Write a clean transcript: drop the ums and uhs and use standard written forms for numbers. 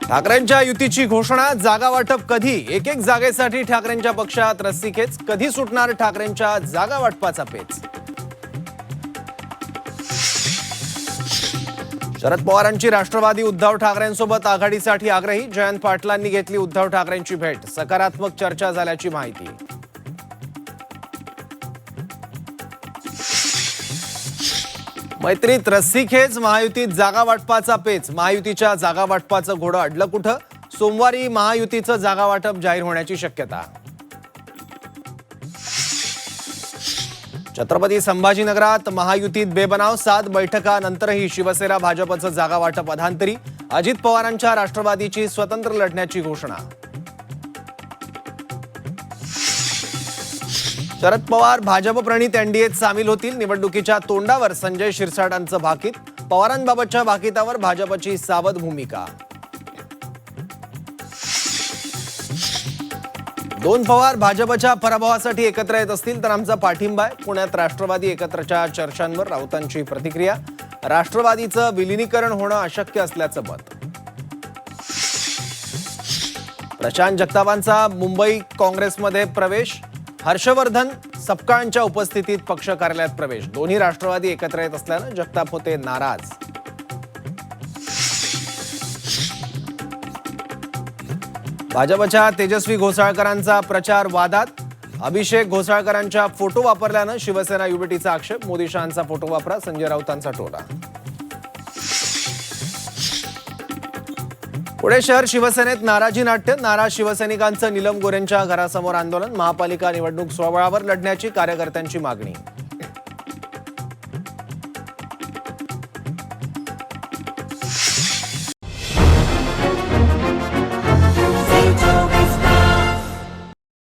ठाकरेंच्या युतीची घोषणा, जागा वाटप कधी? एक एक जागेसाठी ठाकरेंच्या पक्षात रस्सीखेच. कधी सुटणार ठाकरेंच्या जागा वाटपाचा पेच? शरद पवारांची राष्ट्रवादी उद्धव ठाकरेंसोबत आघाडीसाठी आग्रही. जयंत पाटलांनी घेतली उद्धव ठाकरेंची भेट. सकारात्मक चर्चा झाल्याची माहिती. मैत्रीत रस्सीखेच, महायुतीत जागा वाटपाचा पेच. महायुतीच्या जागा वाटपाचं घोडं अडलं कुठं? सोमवारी महायुतीचं जागा वाटप जाहीर होण्याची शक्यता. छत्रपती संभाजीनगरात महायुतीत बेबनाव. 7 बैठकांनंतरही शिवसेना भाजपचं जागा वाटप अधांतरी. अजित पवारांच्या राष्ट्रवादीची स्वतंत्र लढण्याची घोषणा. शरद पवार भाजप प्रणित एनडीएत सामील होतील. निवडणुकीच्या तोंडावर संजय शिरसाटांचं भाकीत. पवारांबाबतच्या भाकितावर भाजपची सावध भूमिका. 2 पवार भाजपच्या पराभवासाठी एकत्र येत असतील तर आमचा पाठिंबा आहे. पुण्यात राष्ट्रवादी एकत्रच्या चर्चांवर राऊतांची प्रतिक्रिया. राष्ट्रवादीचं विलिनीकरण होणं अशक्य असल्याचं मत. प्रशांत जगतापांचा मुंबई काँग्रेसमध्ये प्रवेश. हर्षवर्धन सपकाळांच्या उपस्थितीत पक्ष कार्यालयात प्रवेश. दोन्ही राष्ट्रवादी एकत्र येत असल्यानं जगताप होते नाराज. भाजपच्या तेजस्वी घोसाळकरांचा प्रचार वादात. अभिषेक घोसाळकरांच्या फोटो वापरल्यानं शिवसेना युबीटीचा आक्षेप. मोदी शहांचा फोटो वापरा, संजय राऊतांचा टोला. पुणे शहर शिवसेनेत नाराजी नाट्य. नाराज शिवसैनिकांचं नीलम गोरेंच्या घरासमोर आंदोलन. महापालिका निवडणूक स्वबळावर लढण्याची कार्यकर्त्यांची मागणी.